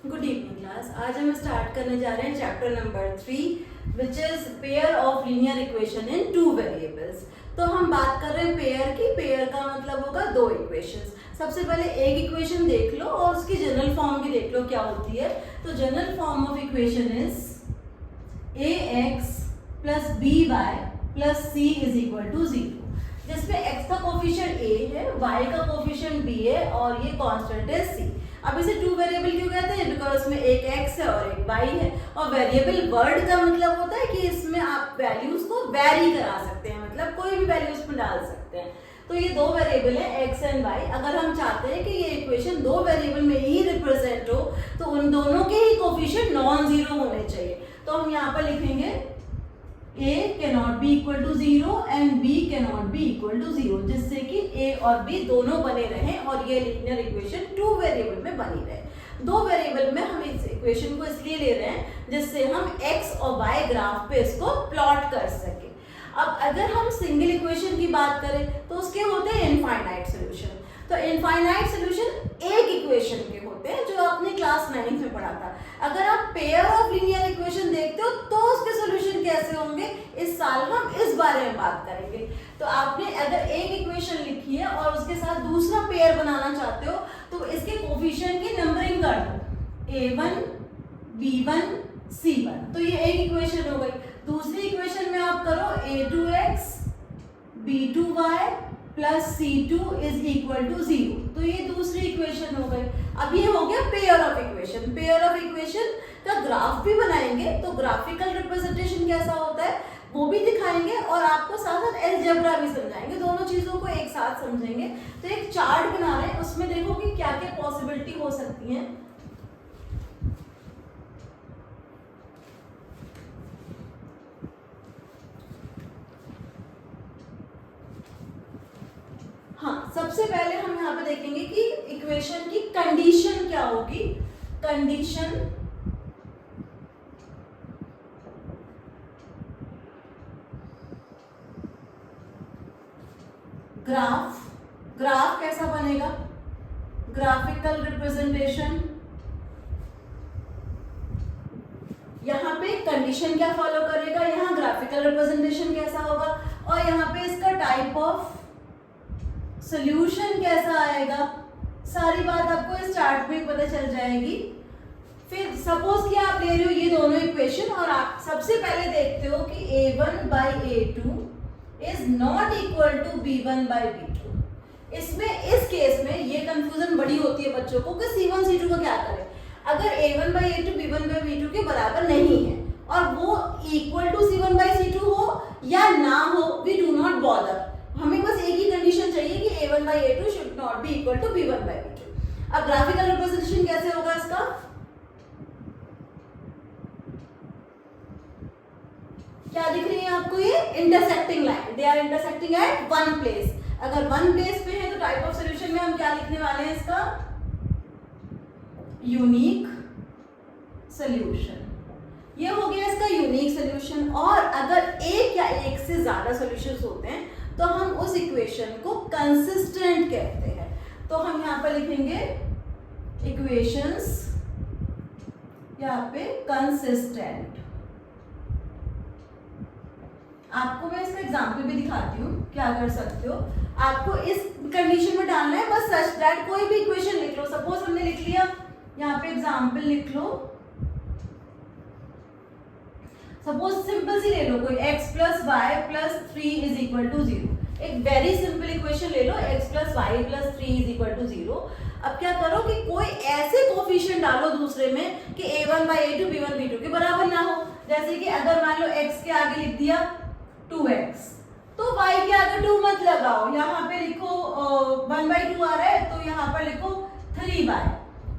Good evening class. आज हम start करने जा रहे हैं chapter number 3 which is pair of linear equation in two variables. तो हम बात कर रहे हैं पेयर की। पेयर का मतलब होगा दो इक्वेशंस। सबसे पहले एक इक्वेशन देख लो और उसकी जनरल फॉर्म भी देख लो क्या होती है। तो general form of equation is ax plus by plus c is equal to 0, जिसमें x का कोफिशिएंट a है, y का कोफिशिएंट b है और ये कांस्टेंट है c। अब इसे टू वेरिएबल क्यों कहते हैं? बिकॉज इसमें एक x है और एक y है। और वेरिएबल वर्ड का मतलब होता है कि इसमें आप वैल्यूज को वैरी करा सकते हैं, मतलब कोई भी वैल्यू इसमें डाल सकते हैं। तो ये दो वेरिएबल है x एंड y। अगर हम चाहते हैं कि ये इक्वेशन दो वेरिएबल में ही रिप्रेजेंट हो तो उन दोनों के ही कोफिशिएंट नॉन जीरो होने चाहिए। तो हम यहाँ पर लिखेंगे a cannot be equal to 0 and b cannot be equal to 0, जिससे कि a और b दोनों बने रहें और ये लीनियर इक्वेशन टू वेरिएबल में बनी रहे। दो वेरिएबल में हम इस इक्वेशन को इसलिए ले रहे हैं जिससे हम x और y ग्राफ पे इसको प्लॉट कर सके। अब अगर हम सिंगल इक्वेशन की बात करें तो उसके होते हैं इनफाइनाइट सोल्यूशन। तो इनफाइनाइट सोल्यूशन एक इक्वेशन के होते हैं जो आपने क्लास 9 में पढ़ा था। अगर आप पेयर ऑफ लीनियर इक्वेशन देखते हो तो उसके सॉल्यूशन कैसे होंगे, इस साल हम इस बारे में बात करेंगे। तो आपने अगर एक इक्वेशन लिखी है और उसके साथ दूसरा पेयर बनाना चाहते हो तो इसके कोफिशिएंट की नंबरिंग कर दो, a1 b1 c1। तो ये एक इक्वेशन हो गई। दूसरी इक्वेशन में आप करो a2x b2y plus c2 is equal to 0। तो ये दूसरी इक्वेशन हो गई। अब ये हो गया pair of equation. Pair of equation का ग्राफ भी बनाएंगे तो ग्राफिकल रिप्रेजेंटेशन कैसा होता है वो भी दिखाएंगे और आपको साथ साथ अलजेब्रा भी समझाएंगे। दोनों चीजों को एक साथ समझेंगे। तो एक चार्ट बना रहे हैं, उसमें देखो कि क्या क्या पॉसिबिलिटी हो सकती है। हाँ, सबसे पहले हम यहाँ पे देखेंगे कि इक्वेशन की कंडीशन क्या होगी। कंडीशन ग्राफ कैसा बनेगा, ग्राफिकल रिप्रेजेंटेशन। यहाँ पे कंडीशन क्या फॉलो करेगा, यहाँ ग्राफिकल रिप्रेजेंटेशन कैसा होगा और यहाँ पे इसका टाइप ऑफ सॉल्यूशन कैसा आएगा। सारी बात आपको इस चार्ट में पता चल जाएगी। फिर सपोज कि आप ले रहे हो ये दोनों इक्वेशन और आप सबसे पहले देखते हो कि a1 by a2 is not equal to b1 by b2। इसमें इस केस में ये कंफ्यूजन बड़ी होती है बच्चों को कि c1 c2 को क्या करें। अगर a1 by a2 b1 by b2 के बराबर नहीं है और वो equal to c1 by c2 हो या ना हो, वी डू नॉट बॉदर। हमें बस एक ही कंडीशन चाहिए कि a1 by a2 should not be equal to b1 by b2। अब ग्राफिकल रिप्रेजेंटेशन कैसे होगा इसका, क्या दिख रही है आपको ये intersecting line, they are intersecting at one place. अगर वन प्लेस पे है तो टाइप ऑफ सॉल्यूशन में हम क्या लिखने वाले हैं, इसका यूनिक सॉल्यूशन। ये हो गया इसका यूनिक सॉल्यूशन। और अगर एक या एक से ज्यादा सॉल्यूशंस होते हैं तो हम उस इक्वेशन को कंसिस्टेंट कहते हैं। तो हम यहाँ पर लिखेंगे इक्वेशंस, यहाँ पे कंसिस्टेंट। आपको मैं इसका एग्जांपल भी दिखाती हूँ, क्या कर सकते हो। आपको इस कंडीशन में डालना है बस सच दैट कोई भी इक्वेशन लिख लो। सपोज हमने लिख लिया, यहाँ पे एग्जांपल लिख लो। सपोज सिंपल सी ले लो कोई x plus Y plus 3 is equal to 0। एक वेरी सिंपल इक्वेशन ले लो, x plus Y plus 3 is equal to 0। अब क्या करो कि कोई ऐसे कोफिशिएंट डालो दूसरे में कि a1 by a2 b1 b2 के बराबर ना हो। जैसे कि अगर मान लो x के आगे लिख दिया 2x तो y के आगे 2 मत लगाओ, यहाँ पे लिखो 1/2 आ रहा है तो यहाँ पर लिखो 3y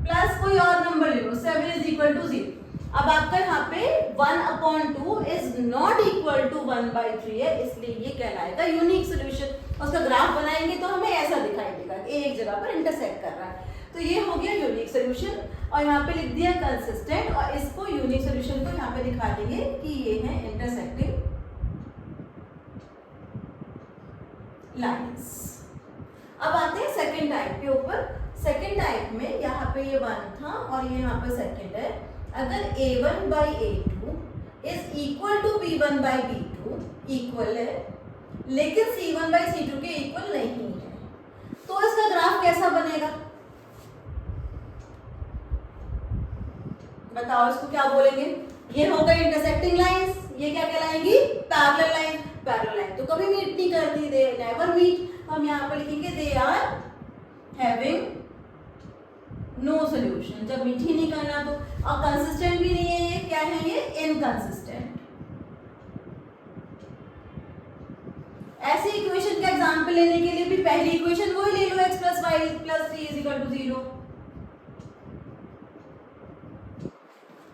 प्लस कोई और नंबर ले लो 7 इज इक्वल टू 0। अब आपका यहाँ पे 1/2 इज नॉट इक्वल टू 1/3 है, इसलिए ये कहलाएगा यूनिक सॉल्यूशन। उसका ग्राफ बनाएंगे तो हमें ऐसा दिखाई देगा कि एक जगह पर इंटरसेक्ट कर रहा है। तो ये हो गया यूनिक सॉल्यूशन और यहाँ पे लिख दिया कंसिस्टेंट और इसको यूनिक सॉल्यूशन को यहाँ पे दिखा देंगे कि ये है इंटरसेक्टिंग लाइंस। अब आते हैं सेकंड टाइप के ऊपर। सेकेंड टाइप में यहाँ पे ये 1 था और ये यहाँ पे सेकेंड है। अगर A1 by A2 is equal to B1 by B2 equal है, लेकिन C1 by C2 के इक्वल नहीं है, तो इसका ग्राफ कैसा बनेगा? बताओ इसको क्या बोलेंगे? ये हो गई इंटरसेक्टिंग लाइंस, ये क्या कहलाएंगी? Parallel line. पैरेलल लाइन तो कभी मीट नहीं करती, दे नेवर मीट। हम यहाँ पर लिखेंगे they are having no solution, जब मीट ही नहीं करना तो। और कंसिस्टेंट भी नहीं है, ये क्या है? ये इनकंसिस्टेंट। ऐसे इक्वेशन का एग्जांपल लेने के लिए भी पहली इक्वेशन वही ले लो, x + y + 3 = 0।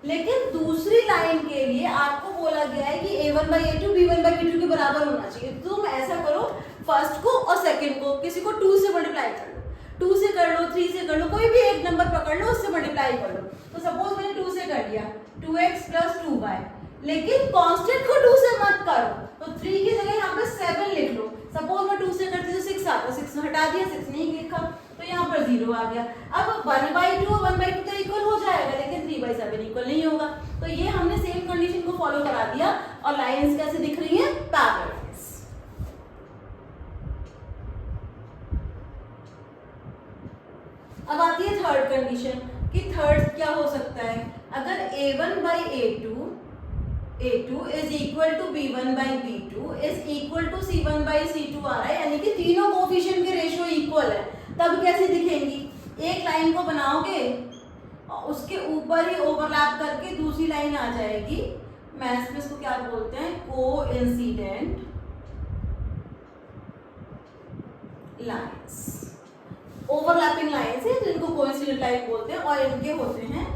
लेकिन दूसरी लाइन के लिए आपको बोला गया है कि A1 by A2 B1 by B2 के बराबर होना चाहिए। तो तुम ऐसा करो, फर्स्ट को और सेकंड को किसी को 2 से मल्टीप्लाई कर लो, 2 से कर लो, 3 से कर लो, कोई भी एक नंबर पकड़ लो, उससे मल्टीप्लाई कर लो। तो सपोज मैंने 2 से कर लिया, 2x + 2y, लेकिन कांस्टेंट को 2 से मत करो, तो 3 की जगह यहाँ पे 7 लिख लो। सपोज मैं 2 से करती तो 6 आता, 6 हटा दिया, 6 नहीं लिखा, तो यहाँ पर 0 आ गया। अब 1/2 और 1/2 तो इक्वल हो जाएगा, लेकिन 3/7 इक्वल नहीं होगा। तो ये हमने सेम कंडीशन को फॉलो करा दिया। और लाइंस कैसे दिख रही हैं? Parallel lines. अब आती है थर्ड कंडीशन कि थर्ड क्या हो सकता है? अगर A1 by A2 is equal to B1 by B2 is equal to C1 by C2 आ रहा है, यानी कि तीनों कोफिशिएंट के रेशियो इक्वल है, तब कैसे दिखेंगी? एक लाइन को बनाओगे और उसके ऊपर ही ओवरलैप करके दूसरी लाइन आ जाएगी। मैथ्स में इसको क्या बोलते हैं? Coincident lines. ओवरलैपिंग लाइंस है जिनको कोइंसिडेंट लाइन बोलते हैं, और इनके होते हैं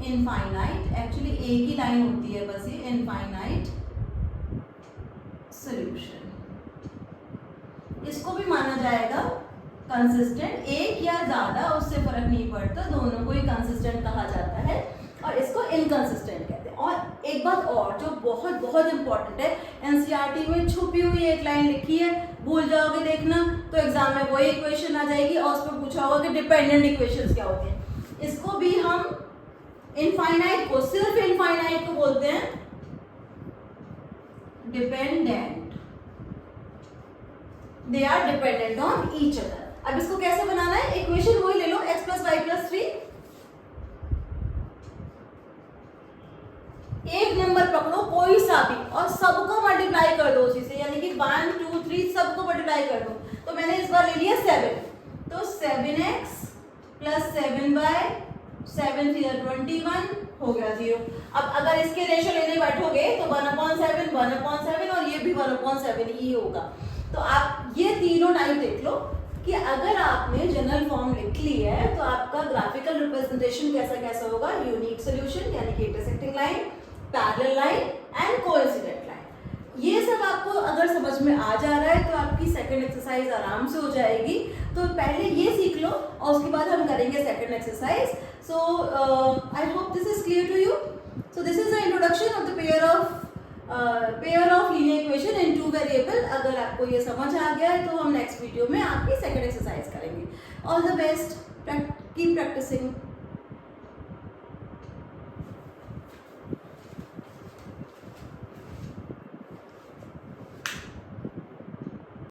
इनफाइनाइट। एक्चुअली एक ही लाइन होती है बस, ये इनफाइनाइट सॉल्यूशन। इसको भी माना जाएगा कंसिस्टेंट, एक या ज्यादा उससे फर्क नहीं पड़ता, दोनों को ही कंसिस्टेंट कहा जाता है, और इसको इनकंसिस्टेंट कहते हैं। और एक बात और जो बहुत बहुत इंपॉर्टेंट है, एनसीईआरटी में छुपी हुई एक लाइन लिखी है, भूल जाओगे देखना तो एग्जाम में वही इक्वेशन आ जाएगी और उस पर पूछा होगा कि डिपेंडेंट इक्वेशंस क्या होती हैं। इसको भी हम इनफाइनाइट को, सिर्फ इनफाइनाइट को बोलते हैं dependent. They are dependent on each other. अब इसको कैसे बनाना है? इक्वेशन वही ले लो, x + y + 3। एक नंबर पकड़ो कोई सा भी और सबको मल्टीप्लाई कर दो उसी से, यानी कि 1 2 3 सबको मल्टीप्लाई कर दो। तो मैंने इस बार ले लिया 7, तो 7x + 7y 7 × 21 हो गया 0। अब अगर इसके रेशियो लेने बैठोगे तो 1/7 1/7 और ये भी 1/7 ही होगा। तो आप ये तीनों टाइप देख लो कि अगर आपने जनरल फॉर्म लिख ली है तो आपका ग्राफिकल रिप्रेजेंटेशन कैसा कैसा होगा? यूनिक सॉल्यूशन यानी कि intersecting line, parallel line and coincident line. ये सब आपको अगर समझ में आ जा रहा है तो आपकी सेकंड एक्सरसाइज आराम से हो जाएगी। तो पहले ये सीख लो और उसके बाद हम करेंगे second exercise. So I hope this is clear to you. So this is the introduction of the pair of linear equation in 2 variable. अगर आपको ये समझ आ गया है तो हम नेक्स्ट वीडियो में आपकी सेकंड एक्सरसाइज करेंगे। All the best, keep practising.